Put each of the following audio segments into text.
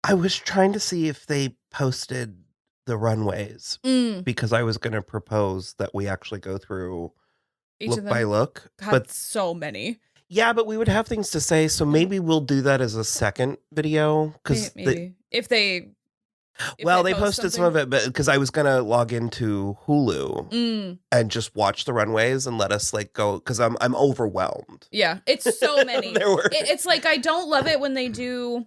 I was trying to see if they posted the runways because I was going to propose that we actually go through Each look of them. by look. God, but so many. Yeah, but we would have things to say, so maybe we'll do that as a second video. Maybe. If they posted some of it, but because I was going to log into Hulu and just watch the runways and let us like go, because I'm overwhelmed. Yeah, it's so many. It's like I don't love it when they do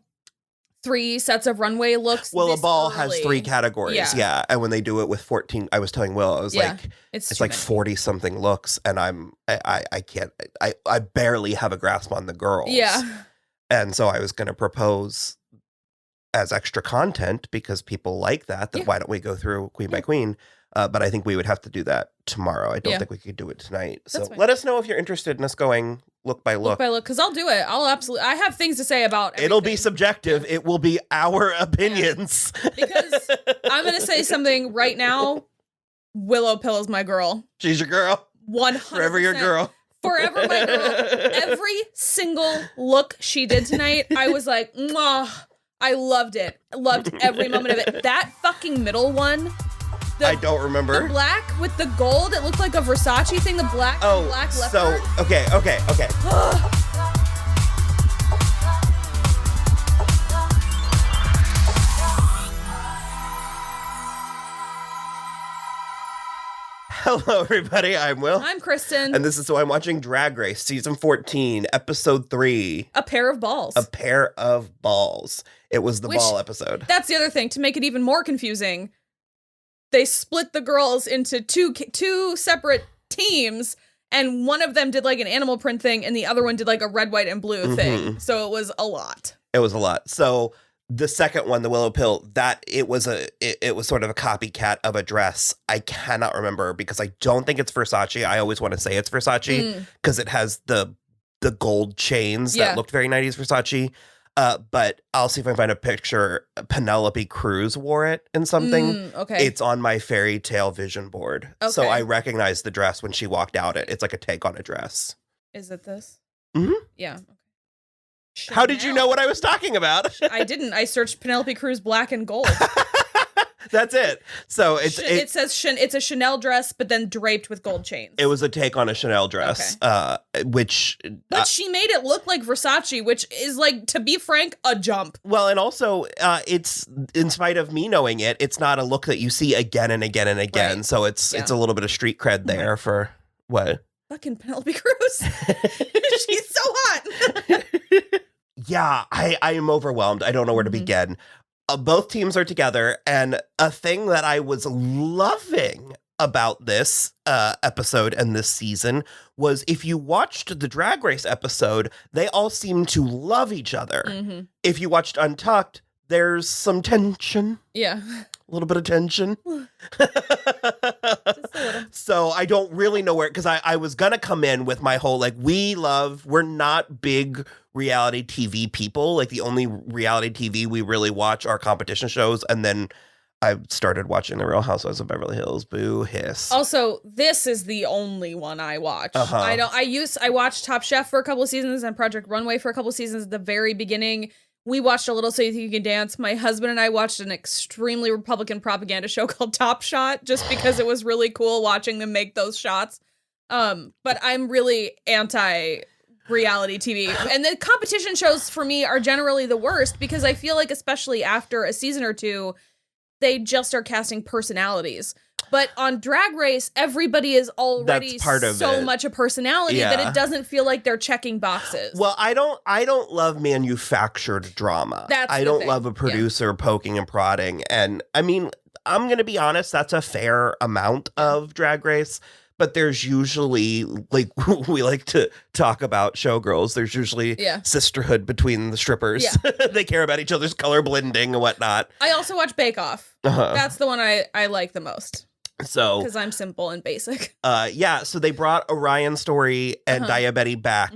3 sets of runway looks. Well, a ball has 3 categories, yeah. And when they do it with 14, I was telling Will, I was like, it's like 40 something looks, and I can't, I barely have a grasp on the girls. Yeah. And so I was going to propose as extra content because people like that. Why don't we go through queen by queen? But I think we would have to do that tomorrow. I don't think we could do it tonight. So let us know if you're interested in us going look by look. Look by look, because I'll do it. I have things to say about everything. It'll be subjective. It will be our opinions. Because I'm going to say something right now. Willow Pill is my girl. She's your girl. 100%. Forever your girl. Forever my girl. Every single look she did tonight, I was like, mwah. I loved it. I loved every moment of it. That fucking middle one. I don't remember. The black with the gold. It looked like a Versace thing. The black leopard. So, okay. Hello, everybody. I'm Will. I'm Kristen. And this is So I'm Watching Drag Race, Season 14, Episode 3. A Pair of Balls. A Pair of Balls. It was the ball episode. That's the other thing. To make it even more confusing, they split the girls into two separate teams, and one of them did like an animal print thing, and the other one did like a red, white, and blue thing. So it was a lot. It was a lot. So the second one, the Willow Pill, it was sort of a copycat of a dress. I cannot remember because I don't think it's Versace. I always want to say it's Versace because it has the gold chains that looked very 90s Versace. But I'll see if I can find a picture. Penelope Cruz wore it in something. Okay. It's on my fairy tale vision board. Okay. So I recognized the dress when she walked out. It's like a take on a dress. Is it this? Mm-hmm. Yeah. Okay. How did you know what I was talking about? I didn't. I searched Penelope Cruz black and gold. That's it. So it says it's a Chanel dress, but then draped with gold chains. It was a take on a Chanel dress, which. But she made it look like Versace, which is like, to be frank, a jump. Well, and also, it's in spite of me knowing it, it's not a look that you see again and again and again. Right. So it's a little bit of street cred there for what? Fucking Penelope Cruz. She's so hot. Yeah, I am overwhelmed. I don't know where to begin. Both teams are together, and a thing that I was loving about this episode and this season was if you watched the Drag Race episode, they all seem to love each other. If you watched Untucked, there's some tension. Yeah. A little bit of tension. So I don't really know where, because I was going to come in with my whole, like, we're not big reality TV people. Like, the only reality TV we really watch are competition shows. And then I started watching The Real Housewives of Beverly Hills. Boo, hiss. Also, this is the only one I watch. I watched Top Chef for a couple of seasons and Project Runway for a couple of seasons at the very beginning. We watched a little So You Think You Can Dance. My husband and I watched an extremely Republican propaganda show called Top Shot just because it was really cool watching them make those shots. But I'm really anti-reality TV. And the competition shows for me are generally the worst because I feel like, especially after a season or two, they just are casting personalities. But on Drag Race, everybody is already so much a personality that it doesn't feel like they're checking boxes. Well, I don't love manufactured drama. I don't love a producer poking and prodding. And I mean, I'm going to be honest, that's a fair amount of Drag Race. But there's usually, like, we like to talk about showgirls. There's usually sisterhood between the strippers. Yeah. They care about each other's color blending and whatnot. I also watch Bake Off. That's the one I like the most. So, because I'm simple and basic. So they brought Orion Story and Diabetti back.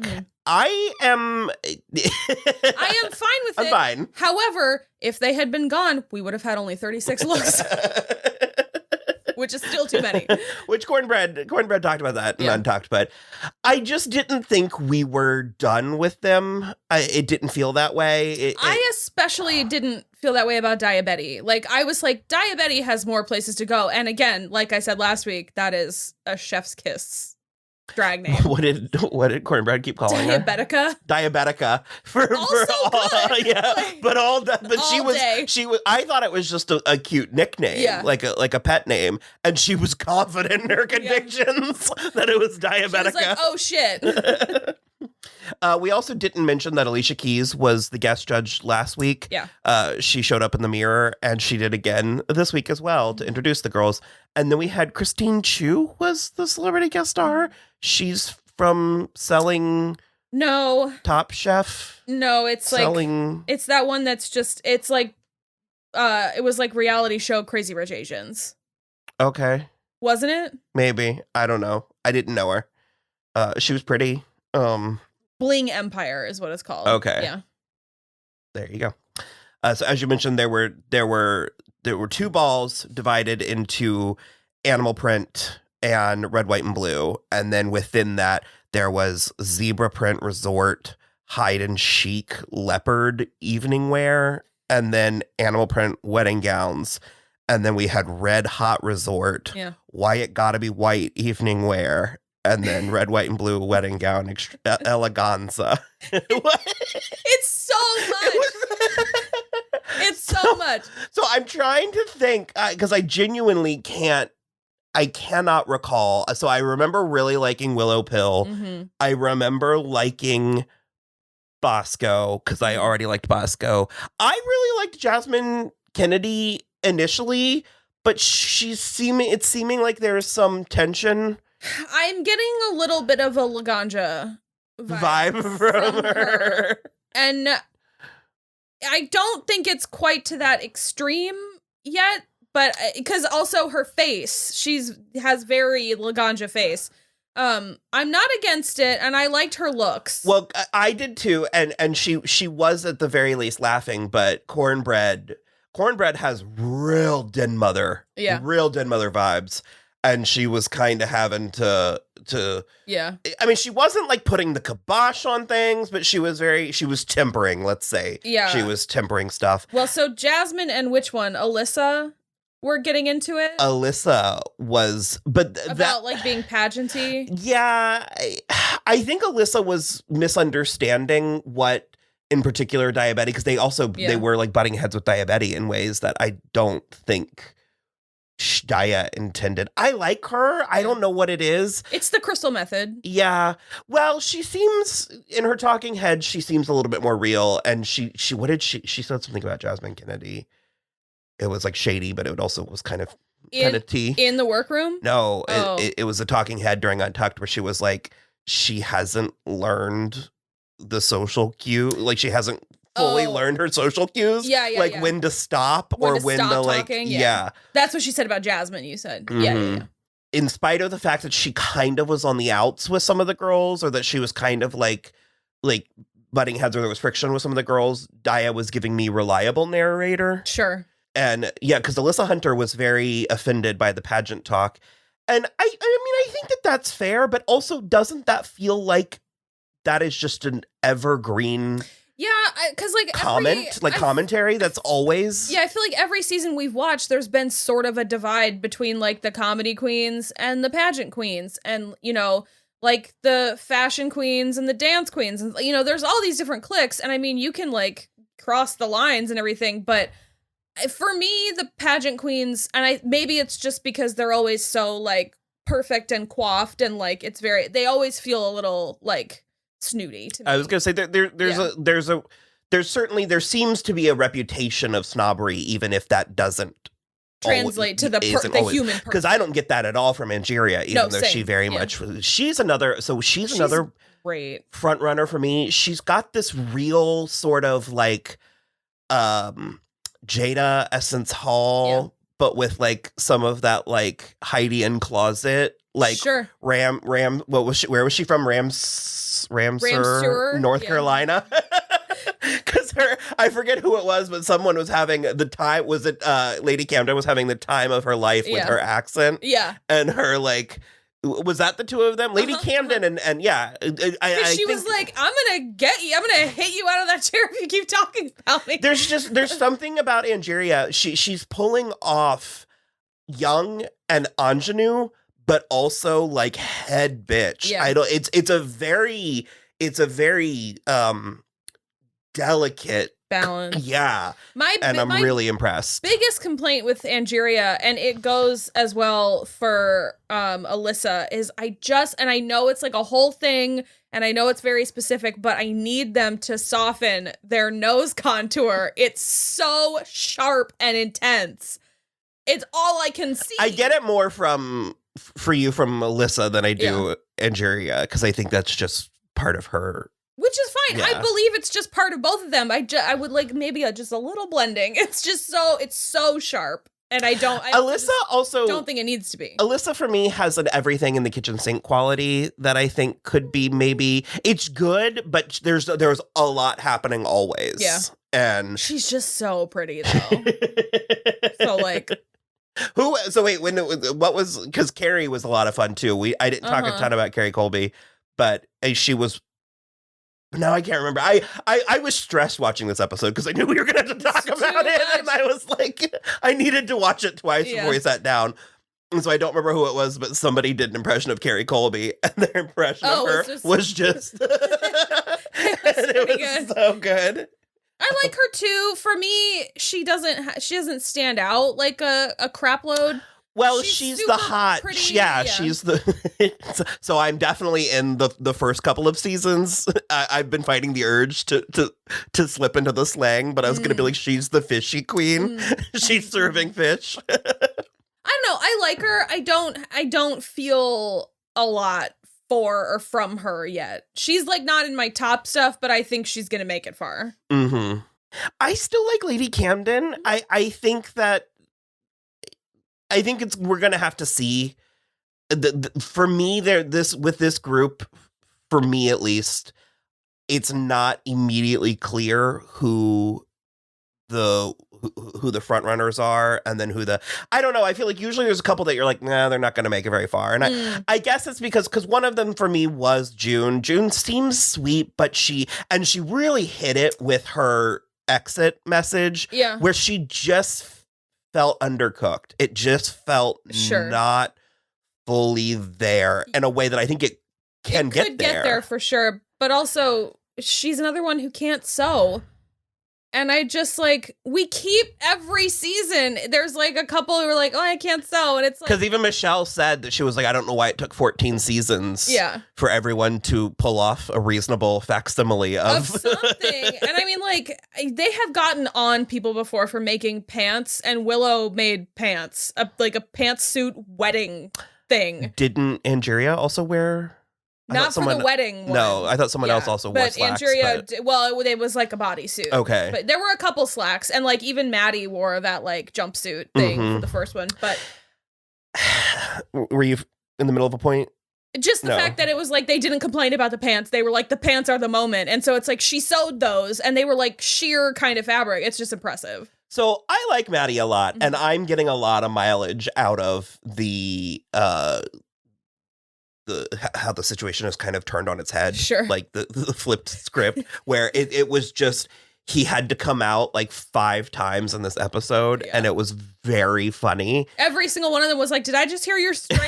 I am fine with it. I'm fine. However, if they had been gone, we would have had only 36 looks. which is still too many. Which Cornbread talked about that and Untucked, but I just didn't think we were done with them. It didn't feel that way. I especially didn't feel that way about Diabetti. Like, I was like, Diabetti has more places to go. And again, like I said last week, that is a chef's kiss drag name. What did Cornbread keep calling her? Diabetica. For all, yeah. Like, but she was day. I thought it was just a cute nickname, like a pet name, and she was confident in her convictions that it was Diabetica. She was like, oh shit. We also didn't mention that Alicia Keys was the guest judge last week. Yeah. She showed up in the mirror, and she did again this week as well to introduce the girls. And then we had Christine Chu was the celebrity guest star. She's from Selling. No. Top Chef. No, it's Selling. Like it's that one that's just it was like reality show Crazy Rich Asians. Okay. Wasn't it? Maybe. I don't know. I didn't know her. She was pretty. Bling Empire is what it's called. Okay. Yeah. There you go. So as you mentioned, there were 2 balls divided into animal print and red, white, and blue. And then within that, there was zebra print resort, hide and chic, leopard evening wear, and then animal print wedding gowns. And then we had red hot resort, why it gotta be white evening wear, and then red, white, and blue wedding gown eleganza. It's so much. It's so much. So I'm trying to think, because I genuinely cannot recall. So I remember really liking Willow Pill. Mm-hmm. I remember liking Bosco, because I already liked Bosco. I really liked Jasmine Kennedy initially, but it's seeming like there's some tension. I'm getting a little bit of a Laganja vibe from her. And I don't think it's quite to that extreme yet, but because also her face, has very Laganja face. I'm not against it, and I liked her looks. Well, I did too, and she was at the very least laughing, but Cornbread has real den mother vibes. And she was kind of having to I mean, she wasn't like putting the kibosh on things, but she was tempering, let's say. Yeah. She was tempering stuff. Well, so Jasmine and which one? Alyssa were getting into it? Alyssa was, but about like being pageanty? Yeah. I think Alyssa was misunderstanding what in particular Diabetti, because they were like butting heads with Diabetti in ways that I don't think Daya intended. I like her. I don't know what it is. It's the Crystal method. Yeah. Well, she seems, in her talking head, she seems a little bit more real. And she said something about Jasmine Kennedy. It was like shady, but it also was kind of tea. In the workroom? No, it was a talking head during Untucked where she was like, she hasn't learned the social cue. Like, she hasn't fully learned her social cues. Like when to stop or when to like talking, That's what she said about Jasmine, you said. Mm-hmm. Yeah. In spite of the fact that she kind of was on the outs with some of the girls, or that she was kind of like butting heads, or there was friction with some of the girls, Daya was giving me reliable narrator. Sure. And because Alyssa Hunter was very offended by the pageant talk. And I mean, I think that that's fair, but also doesn't that feel like that is just an evergreen because like commentary that's always. Yeah, I feel like every season we've watched, there's been sort of a divide between like the comedy queens and the pageant queens, and like the fashion queens and the dance queens, and there's all these different cliques, and I mean you can like cross the lines and everything, but for me the pageant queens, and maybe it's just because they're always so like perfect and coiffed, and like they always feel a little like snooty to me. I was gonna say there seems to be a reputation of snobbery, even if that doesn't translate to the human person. Because I don't get that at all from Angeria, even though she very much. She's another great front runner for me. She's got this real sort of like Jada Essence Hall, but with like some of that like Heidi in Closet. Like Ram, what was she? Where was she from? Ramseur, North Carolina. Because I forget who it was, but someone was having the time. Was it Lady Camden was having the time of her life with her accent? Yeah, and her like. Was that the two of them? Lady Camden and yeah. She was like, I'm going to hit you out of that chair if you keep talking about me. There's something about Angeria. She's pulling off young and ingenue, but also like head bitch. Yeah. It's a very delicate balance. Yeah. I'm really impressed. Biggest complaint with Angeria, and it goes as well for Alyssa, is I know it's like a whole thing, and I know it's very specific, but I need them to soften their nose contour. It's so sharp and intense. It's all I can see. I get it more for you from Alyssa than I do Angeria, because I think that's just part of her. Which is fine. Yeah. I believe it's just part of both of them. I would like maybe just a little blending. It's just it's so sharp. And Alyssa also don't think it needs to be. Alyssa for me has an everything in the kitchen sink quality that I think could be maybe it's good, but there's a lot happening always. Yeah. And she's just so pretty though. So like what was, because Carrie was a lot of fun too. I didn't talk a ton about Carrie Colby, but she was. Now I can't remember. I was stressed watching this episode because I knew we were going to have to talk about it. And I was like, I needed to watch it twice before we sat down. And so I don't remember who it was, but somebody did an impression of Carrie Colby. And their impression of her was just it was so good. I like her too. For me, she doesn't stand out like a crap load. Well, she's the hot, pretty, she's the, so I'm definitely in the first couple of seasons. I've been fighting the urge to slip into the slang, but I was going to be like, she's the fishy queen. She's serving fish. I don't know. I like her. I don't feel a lot for or from her yet. She's like not in my top stuff, but I think she's going to make it far. Mm-hmm. I still like Lady Camden. I think we're gonna have to see. For me, with this group, for me at least, it's not immediately clear who the front runners are, and then I don't know. I feel like usually there's a couple that you're like, nah, they're not gonna make it very far, and I guess it's because one of them for me was June. June seems sweet, but she really hit it with her exit message, where she just felt undercooked. It just felt not fully there in a way that I think it could get there for sure. But also, she's another one who can't sew. And I just like, we keep every season. There's like a couple who are like, oh, I can't sew. And it's like, because even Michelle said that she was like, I don't know why it took 14 seasons for everyone to pull off a reasonable facsimile of something. And I mean, like, they have gotten on people before for making pants, and Willow made pants, like a pantsuit wedding thing. Didn't Angeria also wear? Not for the wedding one. No, I thought someone else also wore slacks. Angeria, it was like a bodysuit. Okay. But there were a couple slacks, and like even Maddie wore that like jumpsuit thing for the first one. But were you in the middle of a point? Just the fact that it was like they didn't complain about the pants. They were like, the pants are the moment. And so it's like she sewed those, and they were like sheer kind of fabric. It's just impressive. So I like Maddie a lot, and I'm getting a lot of mileage out of the how the situation is kind of turned on its head. Sure. Like the flipped script where it was just, he had to come out like 5 times in this episode, and it was very funny. Every single one of them was like, did I just hear your string?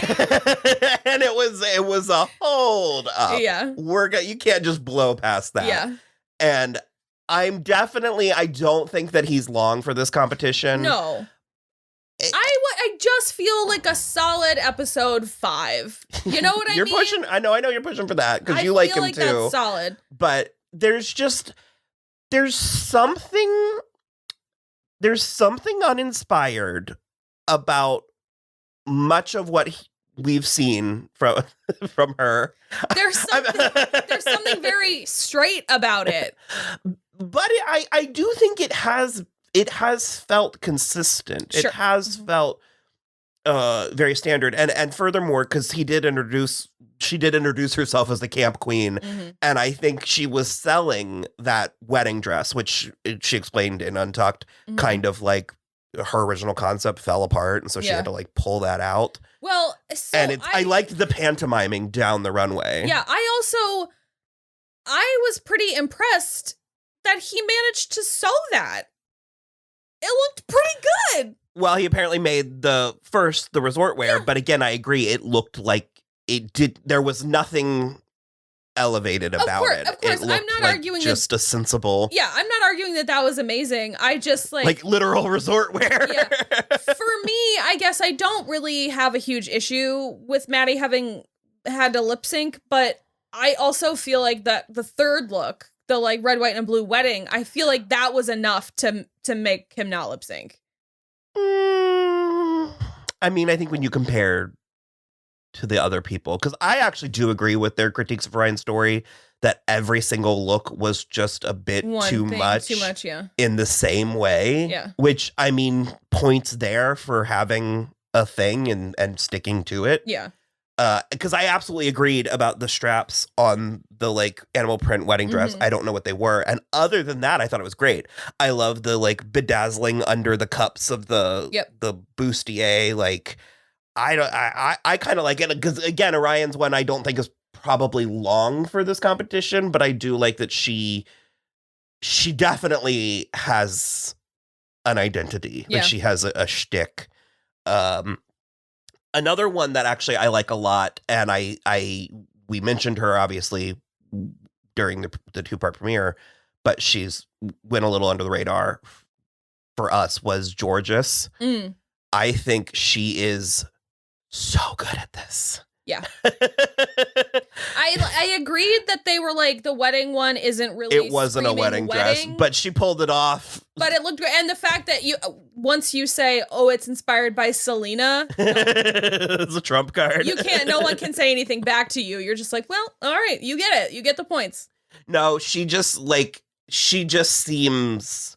And it was a hold up. Yeah. You can't just blow past that. Yeah. And I don't think that he's long for this competition. No. I just feel like a solid episode 5. You know what I mean? Pushing. I know you're pushing for that because you like him too. That's solid. But there's something uninspired about much of what we've seen from her. There's something very straight about it. But I do think it has felt consistent. Sure. It has felt very standard. And furthermore, because he did introduce she did introduce herself as the camp queen, and I think she was selling that wedding dress, which she explained in Untucked, kind of like her original concept fell apart, and so she had to like pull that out. Well, so and I liked the pantomiming down the runway. Yeah, I was pretty impressed that he managed to sew that. It looked pretty good. Well, he apparently made the resort wear, but again, I agree. It looked like there was nothing elevated about it. Of course, I'm not arguing just a sensible. Yeah, I'm not arguing that was amazing. I just like literal resort wear. Yeah. For me, I guess I don't really have a huge issue with Maddie having had to lip sync, but I also feel like that the third look, the like red, white, and blue wedding, I feel like that was enough to make him not lip sync. I mean, I think when you compare to the other people, because I actually do agree with their critiques of Ryan's story that every single look was just a bit too much, yeah, in the same way. Yeah, which I mean, points there for having a thing and sticking to it. Yeah. Because I absolutely agreed about the straps on the like animal print wedding dress. I don't know what they were, and other than that, I thought it was great. I love the like bedazzling under the cups of the bustier. Like, I kind of like it because again, Orion's one I don't think is probably long for this competition, but I do like that she definitely has an identity. Like she has a shtick. Another one that actually I like a lot, and we mentioned her obviously during the 2-part premiere, but she's went a little under the radar for us, was Georges. I think she is so good at this. Yeah. I agreed that they were like, the wedding one isn't really it wasn't a wedding dress, but she pulled it off. But it looked great. And the fact that once you say, oh, it's inspired by Selena, it's a trump card. No one can say anything back to you. You're just like, well, all right, you get it. You get the points. No, she just seems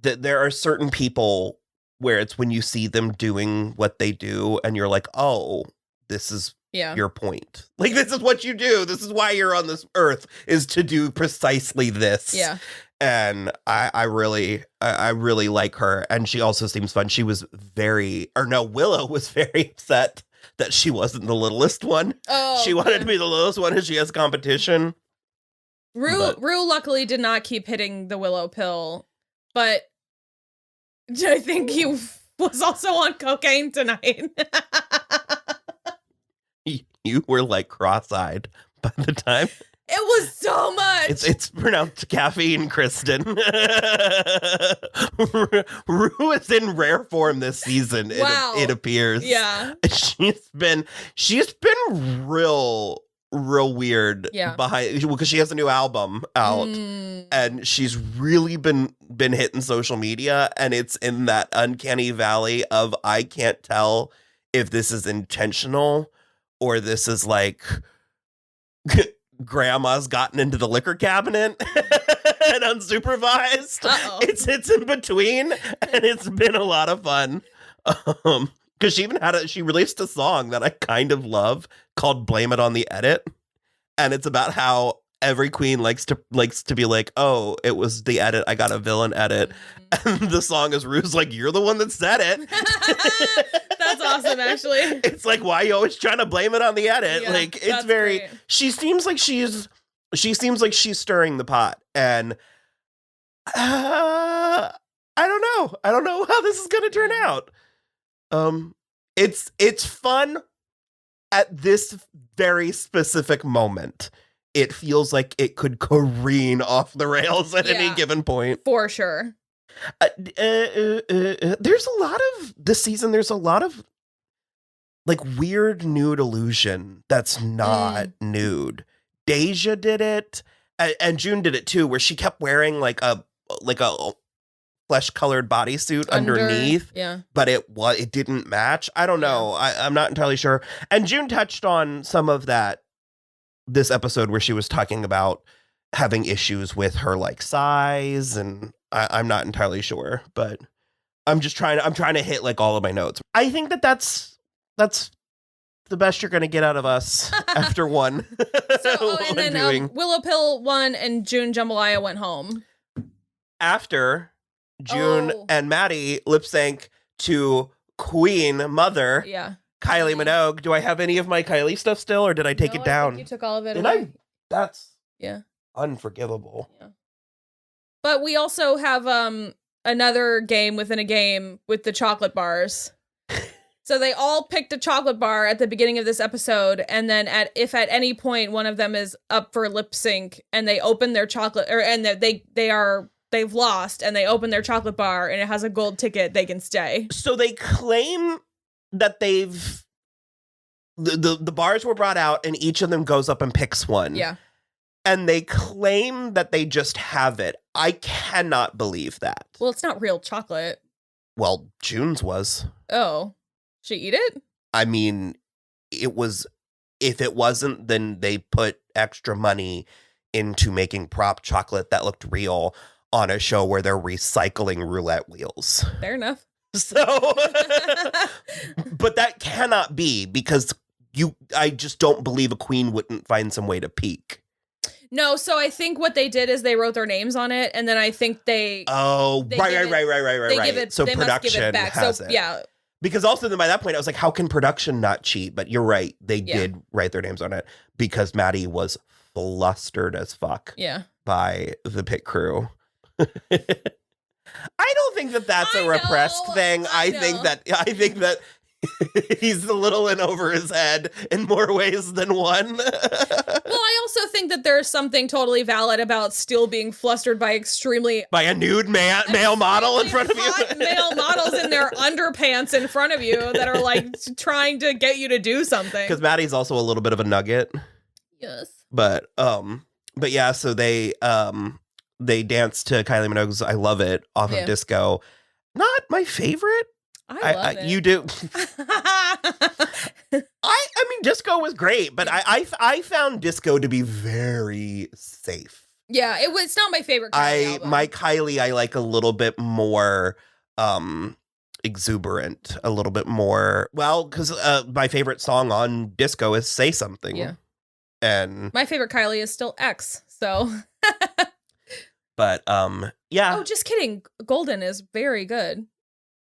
that there are certain people where it's when you see them doing what they do and you're like, oh, this is your point. Like, this is what you do. This is why you're on this earth, is to do precisely this. Yeah. And I really like her. And she also seems fun. Willow was very upset that she wasn't the littlest one. Oh, she wanted to be the littlest one and she has competition. Rue luckily did not keep hitting the Willow pill, but I think he was also on cocaine tonight. You were like cross-eyed by the time. It was so much. It's pronounced caffeine, Kristen. Rue is in rare form this season. Wow. It appears. Yeah. She's been real weird behind, because she has a new album out and she's really been hitting social media, and it's in that uncanny valley of I can't tell if this is intentional or this is like grandma's gotten into the liquor cabinet and unsupervised. It's in between, and it's been a lot of fun. Because she released a song that I kind of love called "Blame It on the Edit," and it's about how every queen likes to be like, oh, it was the edit. I got a villain edit. And the song is Rue's like, you're the one that said it. That's awesome, actually. It's like, why are you always trying to blame it on the edit? Yeah, like, it's very, great. She seems like she's stirring the pot. And I don't know. I don't know how this is going to turn out. It's fun at this very specific moment. It feels like it could careen off the rails at any given point. For sure. There's a lot of this season. There's a lot of like weird nude illusion that's not nude. Deja did it, and June did it too, where she kept wearing like a flesh-colored bodysuit underneath. Yeah, but it didn't match. I don't know. I'm not entirely sure. And June touched on some of that this episode where she was talking about having issues with her like size, and I'm not entirely sure, but I'm trying to hit like all of my notes. I think that's the best you're going to get out of us after one. And then Willow Pill won and June Jambalaya went home. After June and Maddie lip sync to Queen Mother. Yeah. Kylie Minogue. Do I have any of my Kylie stuff still, or did I take it down? I think you took all of it. Did I? That's yeah, unforgivable. Yeah. But we also have another game within a game with the chocolate bars. So they all picked a chocolate bar at the beginning of this episode, and then if at any point one of them is up for lip sync and they open their chocolate, they've lost and they open their chocolate bar and it has a gold ticket, they can stay. So they claim that the bars were brought out and each of them goes up and picks one. Yeah. And they claim that they just have it. I cannot believe that. Well, it's not real chocolate. Well, June's was. Oh. She eat it? I mean, it was, if it wasn't, then they put extra money into making prop chocolate that looked real on a show where they're recycling roulette wheels. Fair enough. So, but that cannot be because I just don't believe a queen wouldn't find some way to peek. No, so I think what they did is they wrote their names on it, and then I think they... Oh, right. So production has it. Yeah. Because also then by that point, I was like, how can production not cheat? But you're right. They did write their names on it because Maddie was flustered as fuck by the pit crew. I don't think that that's a repressed thing. I think that he's a little in over his head in more ways than one. Well, I also think that there's something totally valid about still being flustered by a nude male model in front of you. Male models in their underpants in front of you that are like trying to get you to do something. Because Maddie's also a little bit of a nugget. Yes. But yeah, so they danced to Kylie Minogue's "I Love It" off of Disco. Not my favorite. I love it. You do. I mean, Disco was great, but I found Disco to be very safe. Yeah, it's not my favorite Kylie album. My Kylie, I like a little bit more exuberant, a little bit more. Well, because my favorite song on Disco is "Say Something." Yeah, and my favorite Kylie is still X. So, but yeah. Oh, just kidding. Golden is very good.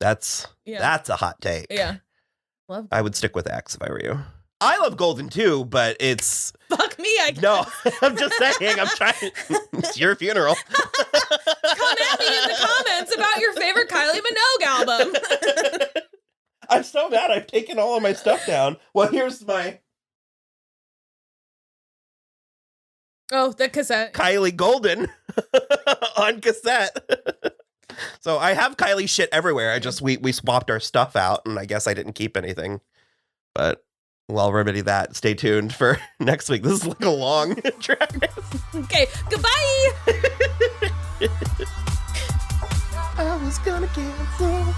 That's a hot take. Yeah. I would stick with X if I were you. I love Golden too, but it's... Fuck me, I guess. No, I'm just saying, I'm trying... It's your funeral. Come at me in the comments about your favorite Kylie Minogue album. I'm so mad I've taken all of my stuff down. Well, here's my... Oh, the cassette. Kylie Golden on cassette. So I have Kylie shit everywhere. I just we swapped our stuff out, and I guess I didn't keep anything. But we'll remedy that. Stay tuned for next week. This is like a long track. Okay, goodbye. I was gonna cancel.